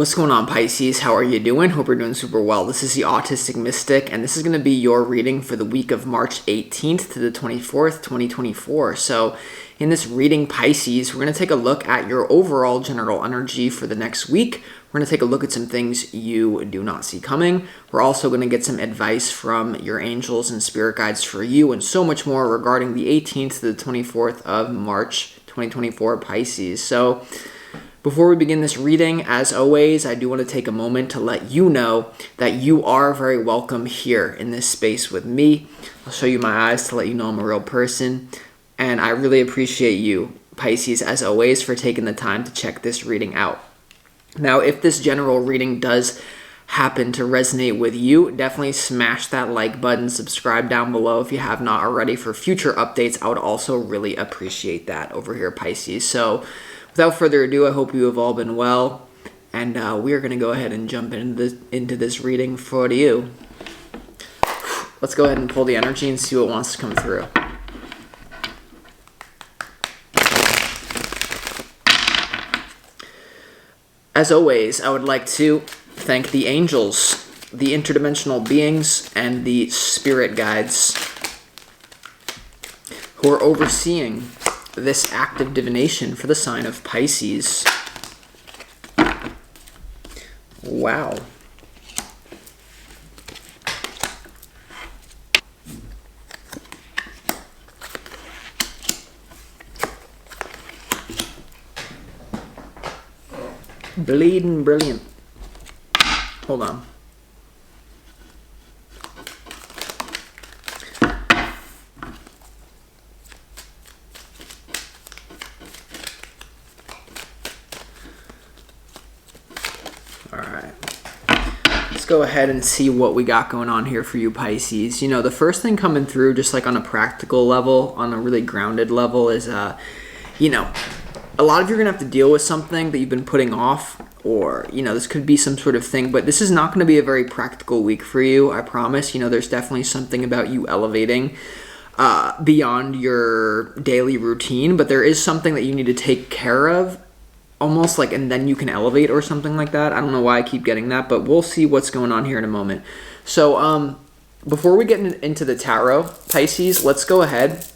What's going on, Pisces? How are you doing? Hope you're doing super well. This is the Autistic Mystic, and this is going to be your reading for the week of March 18th to the 24th, 2024. So in this reading, Pisces, we're going to take a look at your overall general energy for the next week. We're going to take a look at some things you do not see coming. We're also going to get some advice from your angels and spirit guides for you, and so much more regarding the 18th to the 24th of March, 2024, Pisces. So before we begin this reading, as always, I do want to take a moment to let you know that you are very welcome here in this space with me. I'll show you my eyes to let you know I'm a real person. And I really appreciate you, Pisces, as always, for taking the time to check this reading out. Now, if this general reading does happen to resonate with you, definitely smash that like button, subscribe down below if you have not already for future updates. I would also really appreciate that over here, Pisces. So without further ado, I hope you have all been well, and we are going to go ahead and jump into this reading for you. Let's go ahead and pull the energy and see what wants to come through. As always, I would like to thank the angels, the interdimensional beings, and the spirit guides who are overseeing this act of divination for the sign of Pisces. Wow. Bleeding brilliant. Hold on. Go ahead and see what we got going on here for you, Pisces. You know, the first thing coming through, just like on a practical level, on a really grounded level, is a lot of you are gonna have to deal with something that you've been putting off, or this could be some sort of thing, but this is not going to be a very practical week for you, I promise. There's definitely something about you elevating beyond your daily routine, but there is something that you need to take care of, almost like, and then you can elevate or something like that. I don't know why I keep getting that, but we'll see what's going on here in a moment. So before we get into the tarot, Pisces, let's go ahead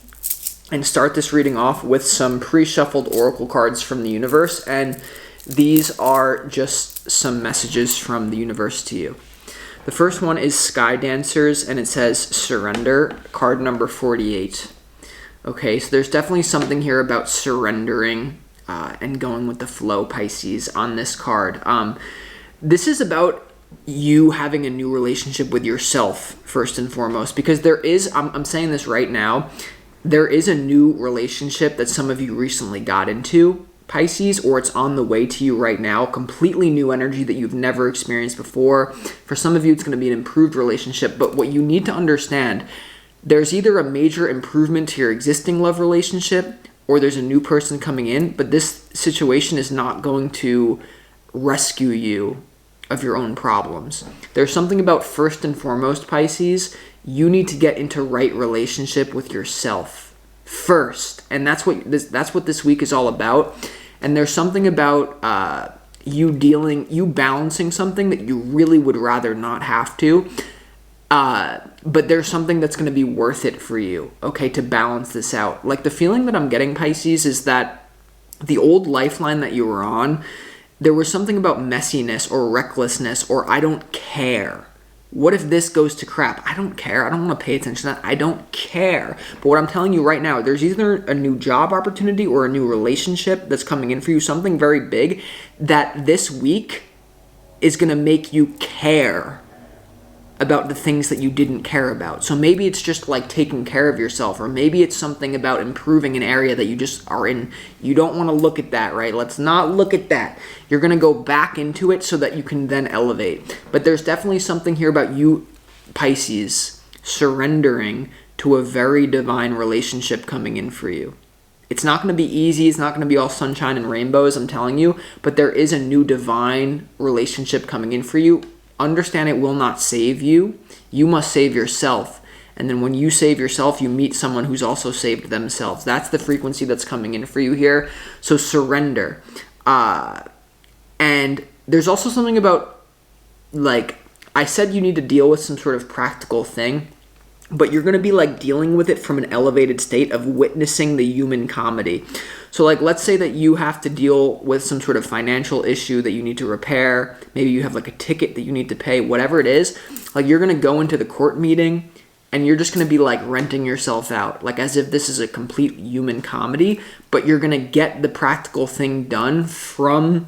and start this reading off with some pre-shuffled oracle cards from the universe, and these are just some messages from the universe to you. The first one is Sky Dancers, and it says surrender, card number 48. Okay, so there's definitely something here about surrendering and going with the flow, Pisces, on this card. This is about you having a new relationship with yourself, first and foremost, because there is, I'm saying this right now, there is a new relationship that some of you recently got into, Pisces, or it's on the way to you right now, completely new energy that you've never experienced before. For some of you, it's going to be an improved relationship, but what you need to understand, there's either a major improvement to your existing love relationship, or there's a new person coming in, but this situation is not going to rescue you of your own problems. There's something about, first and foremost, Pisces, you need to get into right relationship with yourself first, and that's what this week is all about. And there's something about you balancing something that you really would rather not have to. But there's something that's going to be worth it for you, okay, to balance this out. Like, the feeling that I'm getting, Pisces, is that the old lifeline that you were on, there was something about messiness or recklessness or I don't care. What if this goes to crap? I don't care. I don't want to pay attention to that. I don't care. But what I'm telling you right now, there's either a new job opportunity or a new relationship that's coming in for you, something very big that this week is going to make you care about the things that you didn't care about. So maybe it's just like taking care of yourself, or maybe it's something about improving an area that you just are in. You don't want to look at that, right? Let's not look at that. You're going to go back into it so that you can then elevate. But there's definitely something here about you, Pisces, surrendering to a very divine relationship coming in for you. It's not going to be easy. It's not going to be all sunshine and rainbows, I'm telling you, but there is a new divine relationship coming in for you. Understand it will not save you. You must save yourself. And then when you save yourself, you meet someone who's also saved themselves. That's the frequency that's coming in for you here. So surrender. And there's also something about, like, I said you need to deal with some sort of practical thing, but you're going to be like dealing with it from an elevated state of witnessing the human comedy. So like, let's say that you have to deal with some sort of financial issue that you need to repair. Maybe you have like a ticket that you need to pay, whatever it is. Like, you're going to go into the court meeting and you're just going to be like renting yourself out, like as if this is a complete human comedy, but you're going to get the practical thing done from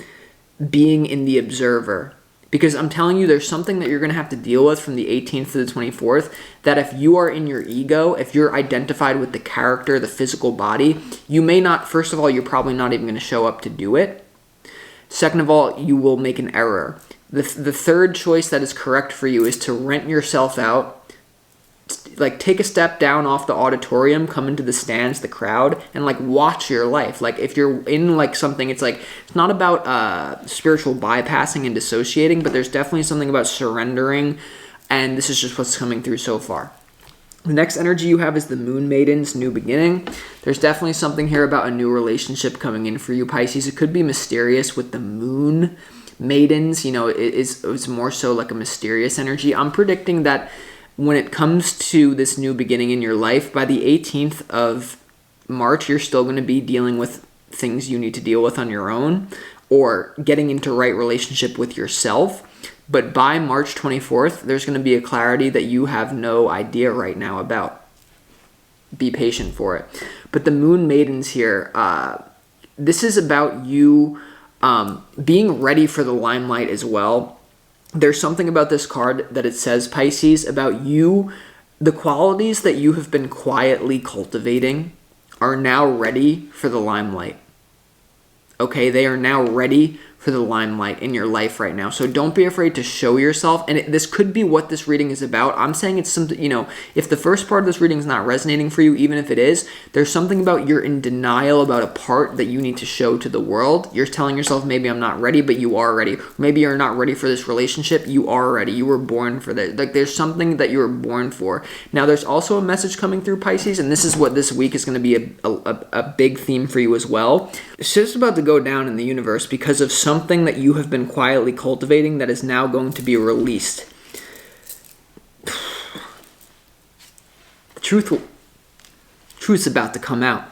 being in the observer. Because I'm telling you, there's something that you're going to have to deal with from the 18th to the 24th, that if you are in your ego, if you're identified with the character, the physical body, you may not, first of all, you're probably not even going to show up to do it. Second of all, you will make an error. The third choice that is correct for you is to rent yourself out, like take a step down off the auditorium, come into the stands, the crowd, and like watch your life. Like if you're in like something, it's like, it's not about spiritual bypassing and dissociating, but there's definitely something about surrendering, and this is just what's coming through so far. The next energy you have is the Moon Maiden's new beginning. There's definitely something here about a new relationship coming in for you, Pisces. It could be mysterious with the Moon Maidens. You know, it's more so like a mysterious energy. I'm predicting that when it comes to this new beginning in your life, by the 18th of March, you're still going to be dealing with things you need to deal with on your own, or getting into right relationship with yourself. But by March 24th, there's going to be a clarity that you have no idea right now about. Be patient for it. But the Moon Maidens here, this is about you being ready for the limelight as well. There's something about this card that it says, Pisces, about you, the qualities that you have been quietly cultivating are now ready for the limelight. Okay, they are now ready for the limelight in your life right now. So don't be afraid to show yourself. And this could be what this reading is about. I'm saying it's something, you know, if the first part of this reading is not resonating for you, even if it is, there's something about you're in denial about a part that you need to show to the world. You're telling yourself, maybe I'm not ready, but you are ready. Maybe you're not ready for this relationship. You are ready. You were born for this. Like, there's something that you were born for. Now, there's also a message coming through, Pisces, and this is what this week is going to be a big theme for you as well. It's just about to go down in the universe because of something that you have been quietly cultivating that is now going to be released. Truth's about to come out.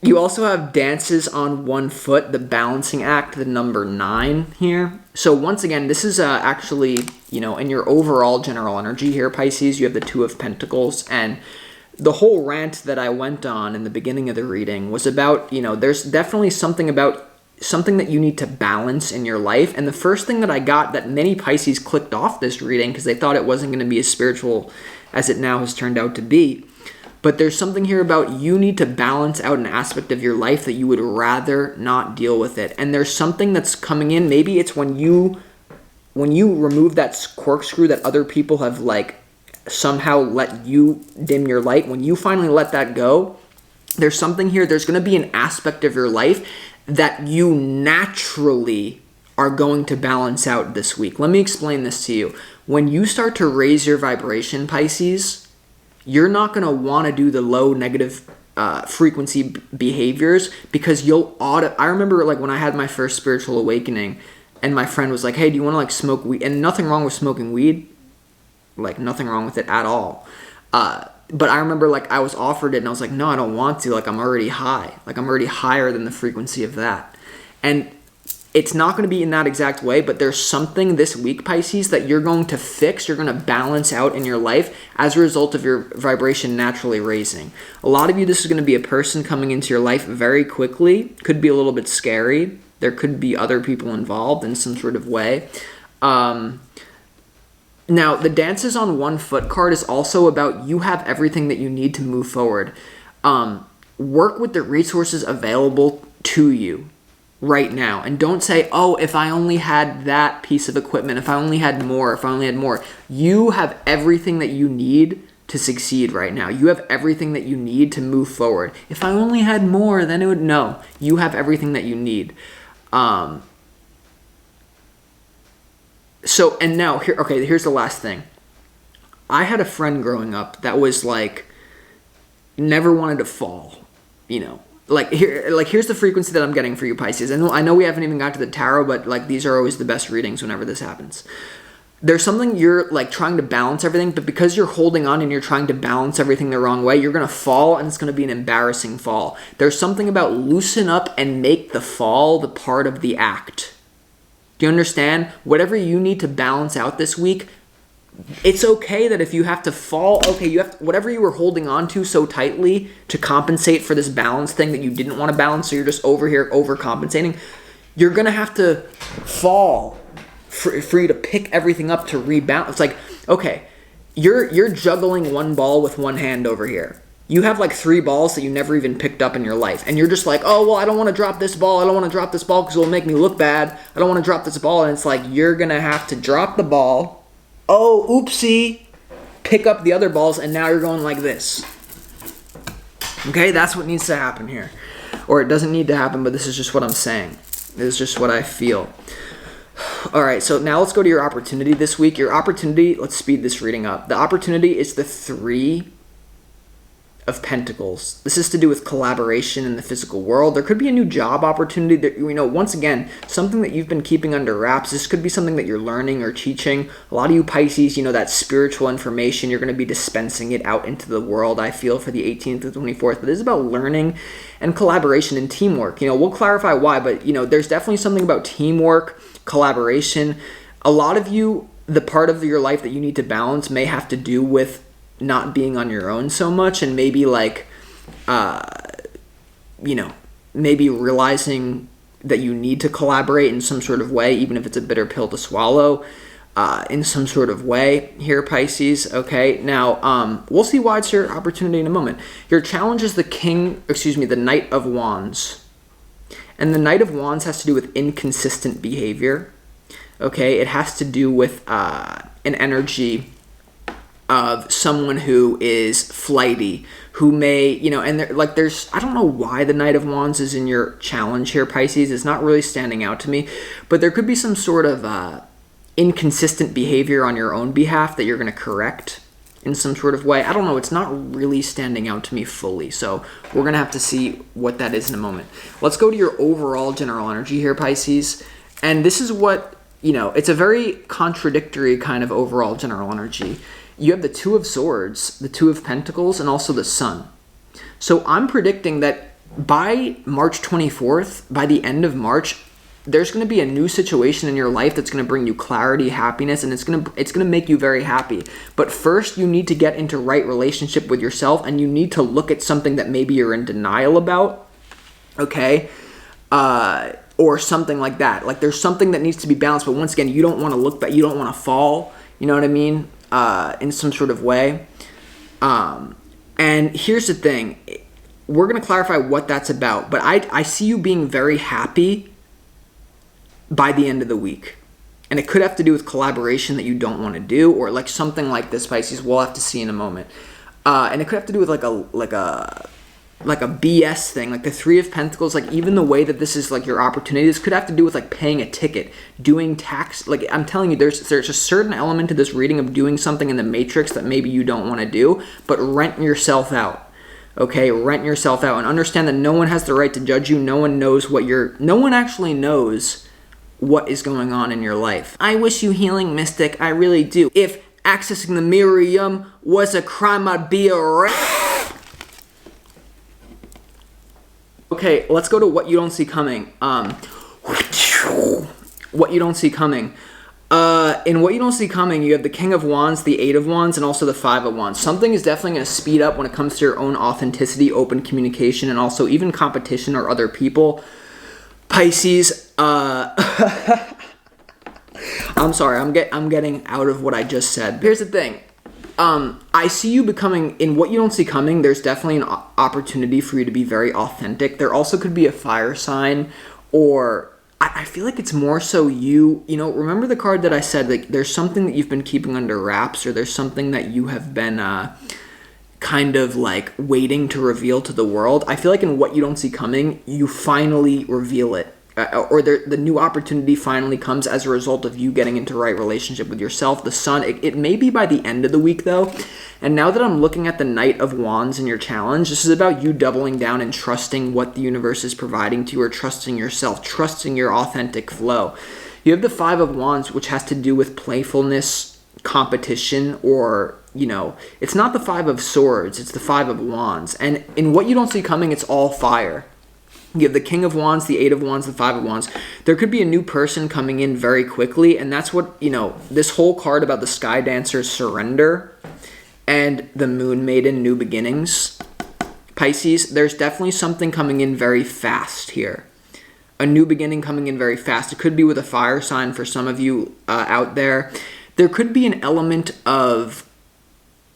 You also have dances on one foot, the balancing act, the number 9 here. So once again, this is actually, you know, in your overall general energy here, Pisces, you have the 2 of Pentacles, and the whole rant that I went on in the beginning of the reading was about, you know, there's definitely something about something that you need to balance in your life. And the first thing that I got that many Pisces clicked off this reading because they thought it wasn't going to be as spiritual as it now has turned out to be. But there's something here about you need to balance out an aspect of your life that you would rather not deal with it. And there's something that's coming in. Maybe it's when you remove that corkscrew that other people have like somehow let you dim your light. When you finally let that go, there's something here. There's going to be an aspect of your life that you naturally are going to balance out this week. Let me explain this to you. When you start to raise your vibration, Pisces, you're not going to want to do the low negative frequency behaviors because I remember like when I had my first spiritual awakening and my friend was like, hey, do you want to like smoke weed? And nothing wrong with smoking weed. Like nothing wrong with it at all. But I remember like I was offered it and I was like, no, I don't want to. Like I'm already high. Like I'm already higher than the frequency of that. And it's not going to be in that exact way, but there's something this week, Pisces, that you're going to fix, you're going to balance out in your life as a result of your vibration naturally raising. A lot of you, this is going to be a person coming into your life very quickly. Could be a little bit scary. There could be other people involved in some sort of way. Now, the dances on one foot card is also about you have everything that you need to move forward. Work with the resources available to you right now. And don't say, oh, if I only had that piece of equipment, if I only had more. You have everything that you need to succeed right now. You have everything that you need to move forward. If I only had more, then it would... No, you have everything that you need. So, and now, here's the last thing. I had a friend growing up that was like, never wanted to fall, you know. here's the frequency that I'm getting for you, Pisces. And I know we haven't even got to the tarot, but like these are always the best readings whenever this happens. There's something you're like trying to balance everything, but because you're holding on and you're trying to balance everything the wrong way, you're going to fall, and it's going to be an embarrassing fall. There's something about loosen up and make the fall the part of the act. Do you understand? Whatever you need to balance out this week, it's okay that if you have to fall, okay, you have to, whatever you were holding on to so tightly to compensate for this balance thing that you didn't want to balance, so you're just over here overcompensating, you're going to have to fall for you to pick everything up to rebalance. It's like, okay, you're juggling one ball with one hand over here. You have like 3 balls that you never even picked up in your life. And you're just like, oh, well, I don't want to drop this ball. I don't want to drop this ball because it will make me look bad. I don't want to drop this ball. And it's like, you're going to have to drop the ball. Oh, oopsie. Pick up the other balls, and now you're going like this. Okay, that's what needs to happen here. Or it doesn't need to happen, but this is just what I'm saying. This is just what I feel. All right, so now let's go to your opportunity this week. Your opportunity, let's speed this reading up. The opportunity is the 3 of Pentacles. This is to do with collaboration in the physical world. There could be a new job opportunity that, once again, something that you've been keeping under wraps. This could be something that you're learning or teaching. A lot of you Pisces, that spiritual information, you're going to be dispensing it out into the world, I feel, for the 18th to 24th. But this is about learning and collaboration and teamwork. We'll clarify why, but, there's definitely something about teamwork, collaboration. A lot of you, the part of your life that you need to balance may have to do with not being on your own so much, and maybe maybe realizing that you need to collaborate in some sort of way, even if it's a bitter pill to swallow, in some sort of way here, Pisces. Okay, now we'll see why it's your opportunity in a moment. Your challenge is the Knight of Wands. And the Knight of Wands has to do with inconsistent behavior. Okay, it has to do with an energy of someone who is flighty, who may, and there's, I don't know why the Knight of Wands is in your challenge here, Pisces. It's not really standing out to me, but there could be some sort of inconsistent behavior on your own behalf that you're going to correct in some sort of way. I don't know. It's not really standing out to me fully, so we're going to have to see what that is in a moment. Let's go to your overall general energy here, Pisces, and this is what, it's a very contradictory kind of overall general energy. You have the 2 of Swords, the 2 of Pentacles, and also the Sun. So I'm predicting that by March 24th, by the end of March, there's going to be a new situation in your life that's going to bring you clarity, happiness, and it's going to make you very happy. But first, you need to get into right relationship with yourself, and you need to look at something that maybe you're in denial about, okay? Or something like that. Like there's something that needs to be balanced, but once again, you don't want to look back, you don't want to fall, you know what I mean? In some sort of way. And here's the thing. We're going to clarify what that's about, but I see you being very happy by the end of the week. And it could have to do with collaboration that you don't want to do, or like something like this, Pisces. We'll have to see in a moment. And it could have to do with like a BS thing, like the 3 of Pentacles, like even the way that this is like your opportunity, this could have to do with like paying a ticket, doing tax. Like I'm telling you, there's a certain element to this reading of doing something in the matrix that maybe you don't want to do, but rent yourself out. Okay, rent yourself out and understand that no one has the right to judge you. No one actually knows what is going on in your life. I wish you healing, Mystic. I really do. If accessing the Miriam was a crime, I'd be arrested. Okay, let's go to what you don't see coming. What you don't see coming. In what you don't see coming, you have the King of Wands, the 8 of Wands, and also the 5 of Wands. Something is definitely going to speed up when it comes to your own authenticity, open communication, and also even competition or other people. Pisces, I'm sorry, I'm getting out of what I just said. Here's the thing. I see you becoming, in what you don't see coming, there's definitely an opportunity for you to be very authentic. There also could be a fire sign, or I feel like it's more so remember the card that I said, like there's something that you've been keeping under wraps, or there's something that you have been kind of like waiting to reveal to the world. I feel like in what you don't see coming, you finally reveal it. or the new opportunity finally comes as a result of you getting into right relationship with yourself. The sun, it may be by the end of the week though. And now that I'm looking at the Knight of Wands in your challenge, this is about you doubling down and trusting what the universe is providing to you, or trusting yourself, trusting your authentic flow. You have the Five of Wands, which has to do with playfulness, competition, or, it's not the Five of Swords, it's the Five of Wands. And in what you don't see coming, it's all fire. You have the King of Wands, the Eight of Wands, the Five of Wands. There could be a new person coming in very quickly, and that's what, this whole card about the Sky Dancer, surrender, and the Moon Maiden, new beginnings. Pisces, there's definitely something coming in very fast here. A new beginning coming in very fast. It could be with a fire sign for some of you out there. There could be an element of,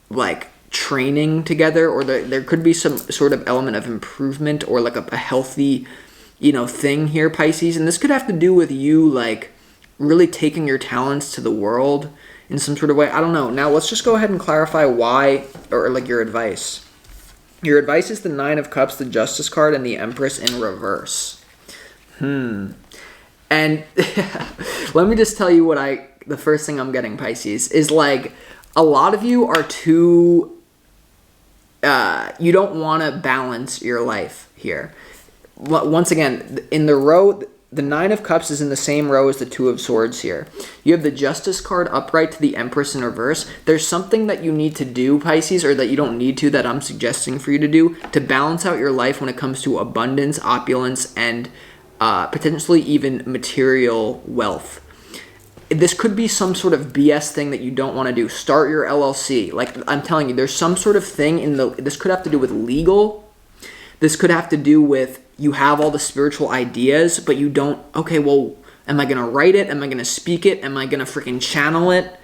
like, training together, or there could be some sort of element of improvement, or like a healthy, thing here, Pisces. And this could have to do with you, like, really taking your talents to the world in some sort of way. I don't know. Now, let's just go ahead and clarify why, or like your advice. Your advice is the Nine of Cups, the Justice card, and the Empress in reverse. And let me just tell you the first thing I'm getting, Pisces, is like, a lot of you are too, you don't want to balance your life here. Once again, in the row, the Nine of Cups is in the same row as the Two of Swords here. You have the Justice card upright to the Empress in reverse. There's something that you need to do, Pisces, or that you don't need to, that I'm suggesting for you to do, to balance out your life when it comes to abundance, opulence, and potentially even material wealth. This could be some sort of BS thing that you don't want to do. Start your LLC. Like, I'm telling you, there's some sort of thing this could have to do with legal. This could have to do with, you have all the spiritual ideas, but you don't, okay, well, am I going to write it? Am I going to speak it? Am I going to freaking channel it?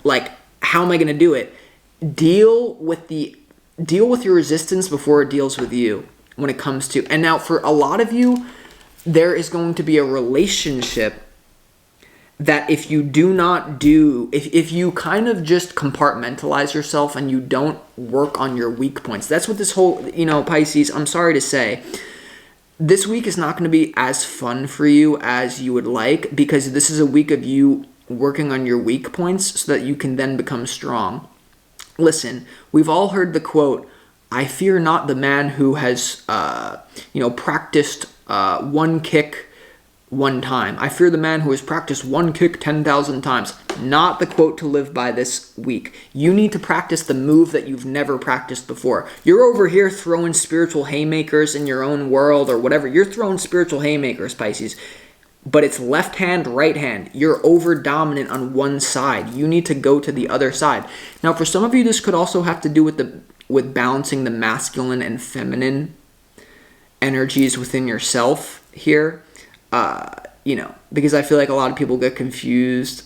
Like, how am I going to do it? Deal with your resistance before it deals with you when it comes to, and now for a lot of you, there is going to be a relationship that if you do not do, if you kind of just compartmentalize yourself and you don't work on your weak points, that's what this whole, Pisces, I'm sorry to say, this week is not going to be as fun for you as you would like, because this is a week of you working on your weak points so that you can then become strong. Listen, we've all heard the quote, I fear not the man who has, practiced one kick one time. I fear the man who has practiced one kick 10,000 times. Not the quote to live by this week. You need to practice the move that you've never practiced before. You're over here throwing spiritual haymakers in your own world or whatever. You're throwing spiritual haymakers, Pisces. But it's left hand, right hand. You're over dominant on one side. You need to go to the other side. Now, for some of you, this could also have to do with balancing the masculine and feminine energies within yourself here. Because I feel like a lot of people get confused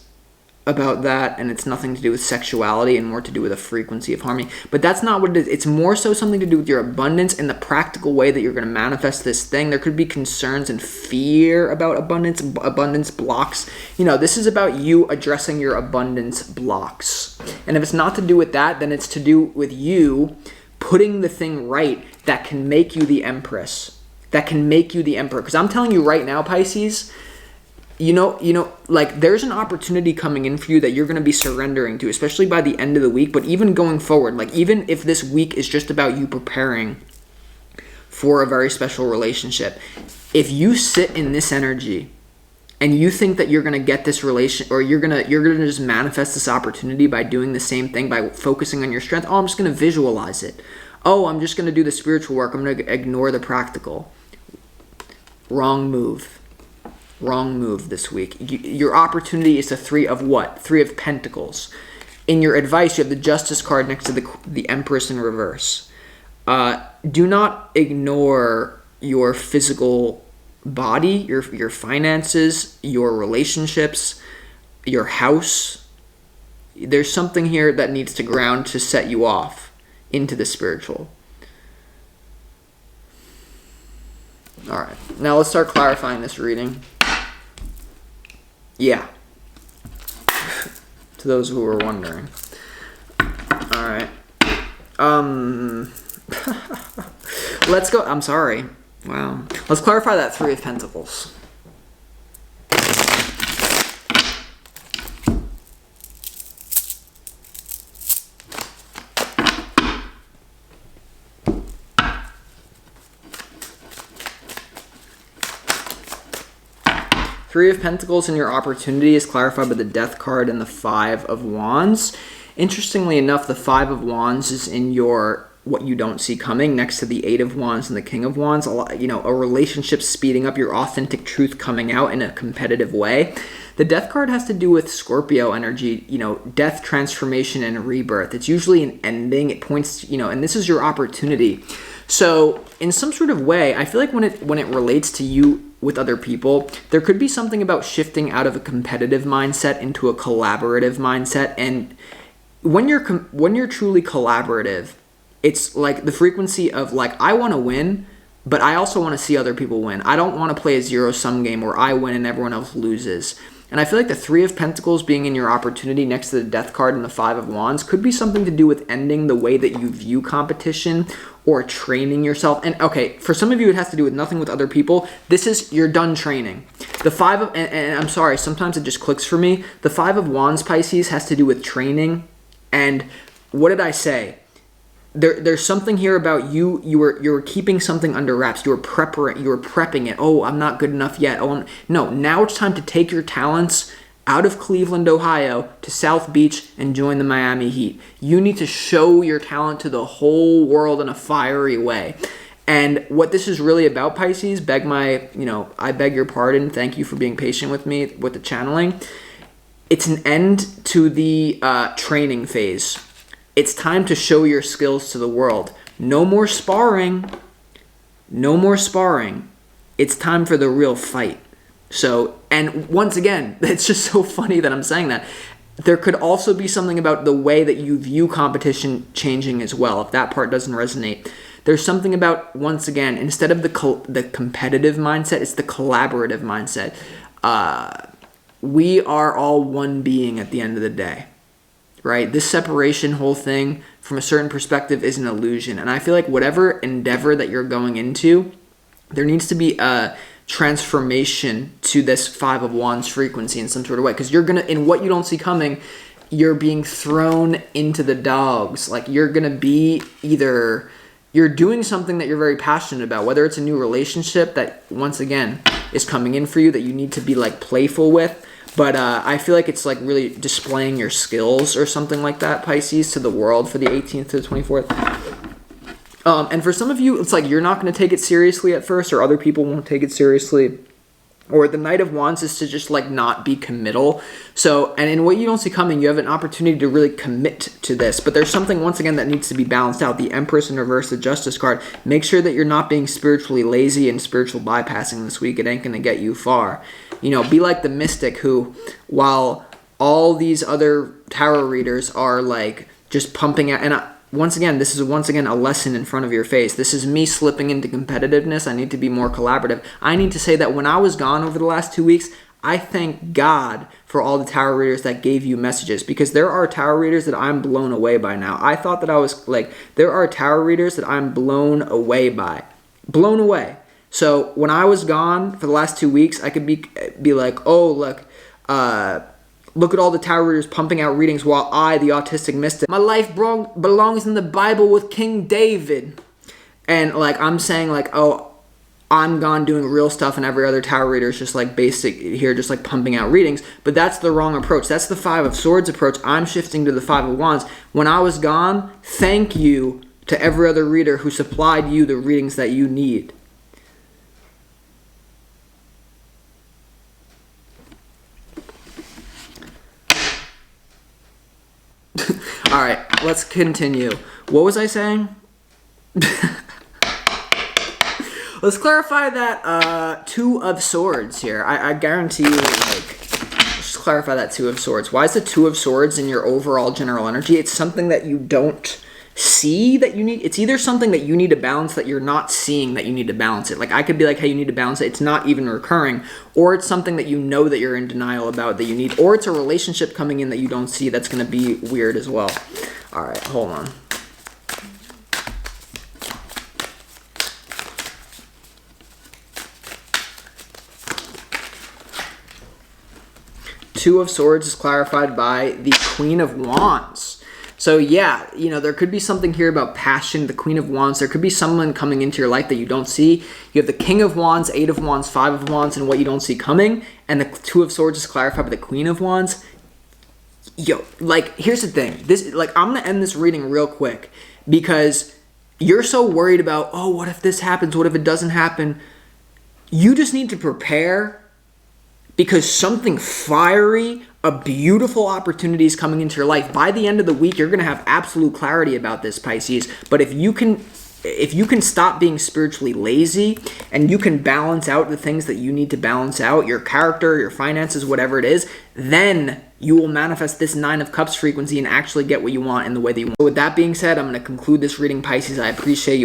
about that, and it's nothing to do with sexuality and more to do with a frequency of harmony. But that's not what it is. It's more so something to do with your abundance and the practical way that you're going to manifest this thing. There could be concerns and fear about abundance blocks. This is about you addressing your abundance blocks. And if it's not to do with that, then it's to do with you putting the thing right that can make you the Empress. That can make you the Emperor. Because I'm telling you right now, Pisces, there's an opportunity coming in for you that you're going to be surrendering to, especially by the end of the week. But even going forward, like even if this week is just about you preparing for a very special relationship, if you sit in this energy and you think that you're going to get this relation, or you're going to just manifest this opportunity by doing the same thing, by focusing on your strength, I'm just going to visualize it. I'm just going to do the spiritual work. I'm going to ignore the practical. Wrong move this week. Your opportunity is the Three of what? Three of Pentacles. In your advice, you have the Justice card next to the Empress in reverse. Do not ignore your physical body, your finances, your relationships, your house. There's something here that needs to ground to set you off into the spiritual. All right, now let's start clarifying this reading. Yeah. To those who were wondering. All right. Let's go. I'm sorry. Wow. Let's clarify that Three of Pentacles. Three of Pentacles in your opportunity is clarified by the Death card and the Five of Wands. Interestingly enough, the Five of Wands is in your what you don't see coming, next to the Eight of Wands and the King of Wands. A relationship speeding up, your authentic truth coming out in a competitive way. The Death card has to do with Scorpio energy, death, transformation, and rebirth. It's usually an ending. It points to, and this is your opportunity. So in some sort of way, I feel like when it relates to you with other people, there could be something about shifting out of a competitive mindset into a collaborative mindset. And when you're truly collaborative, it's like the frequency of like, I want to win, but I also want to see other people win. I don't want to play a zero-sum game where I win and everyone else loses. And I feel like the Three of Pentacles being in your opportunity next to the Death card and the Five of Wands could be something to do with ending the way that you view competition or training yourself. And okay, for some of you, it has to do with nothing with other people. This is, you're done training. The Five of, and I'm sorry, sometimes it just clicks for me. The Five of Wands, Pisces, has to do with training. And what did I say? There's something here about you were keeping something under wraps. You were prepping it. Oh, I'm not good enough yet. No, now it's time to take your talents out of Cleveland, Ohio to South Beach and join the Miami Heat. You need to show your talent to the whole world in a fiery way. And what this is really about, Pisces, I beg your pardon. Thank you for being patient with me with the channeling. It's an end to the training phase. It's time to show your skills to the world. No more sparring. No more sparring. It's time for the real fight. So, and once again, it's just so funny that I'm saying that. There could also be something about the way that you view competition changing as well, if that part doesn't resonate. There's something about, once again, instead of the competitive mindset, it's the collaborative mindset. We are all one being at the end of the day. Right? This separation whole thing from a certain perspective is an illusion. And I feel like whatever endeavor that you're going into, there needs to be a transformation to this Five of Wands frequency in some sort of way. Because in what you don't see coming, you're being thrown into the dogs. Like you're going to be either, you're doing something that you're very passionate about, whether it's a new relationship that, once again, is coming in for you that you need to be like playful with. But I feel like it's like really displaying your skills or something like that, Pisces, to the world for the 18th to the 24th. And for some of you, it's like you're not going to take it seriously at first, or other people won't take it seriously. Or the Knight of Wands is to just like not be committal. So, and in what you don't see coming, you have an opportunity to really commit to this. But there's something, once again, that needs to be balanced out. The Empress in reverse, the Justice card. Make sure that you're not being spiritually lazy and spiritual bypassing this week. It ain't going to get you far. Be like the mystic who, while all these other tarot readers are like just pumping out, and once again, this is a lesson in front of your face. This is me slipping into competitiveness. I need to be more collaborative. I need to say that when I was gone over the last 2 weeks, I thank God for all the tarot readers that gave you messages, because there are tarot readers that I'm blown away by now. I thought that I was like, there are tarot readers that I'm blown away by. Blown away. So when I was gone for the last 2 weeks, I could be like, oh, look at all the tarot readers pumping out readings while I, the autistic mystic, my life belongs in the Bible with King David. And like I'm saying like, oh, I'm gone doing real stuff, and every other tarot reader is just like basic here, just like pumping out readings. But that's the wrong approach. That's the Five of Swords approach. I'm shifting to the Five of Wands. When I was gone, thank you to every other reader who supplied you the readings that you need. All right, let's continue. What was I saying? Let's clarify that Two of Swords here. I guarantee you, just clarify that Two of Swords. Why is the Two of Swords in your overall general energy? It's something that you don't see that you need. It's either something that you need to balance that you're not seeing that you need to balance it. Like I could be like, hey, you need to balance it. It's not even recurring. Or it's something that you know that you're in denial about that you need. Or it's a relationship coming in that you don't see that's going to be weird as well. All right, hold on. Two of Swords is clarified by the Queen of Wands. So yeah, there could be something here about passion, the Queen of Wands. There could be someone coming into your life that you don't see. You have the King of Wands, 8 of Wands, 5 of Wands, and what you don't see coming. And the 2 of Swords is clarified by the Queen of Wands. Here's the thing. I'm going to end this reading real quick because you're so worried about, oh, what if this happens? What if it doesn't happen? You just need to prepare because something fiery, a beautiful opportunity is coming into your life. By the end of the week, you're going to have absolute clarity about this, Pisces. But if you can stop being spiritually lazy and you can balance out the things that you need to balance out, your character, your finances, whatever it is, then you will manifest this 9 of Cups frequency and actually get what you want in the way that you want. So with that being said, I'm going to conclude this reading, Pisces. I appreciate you.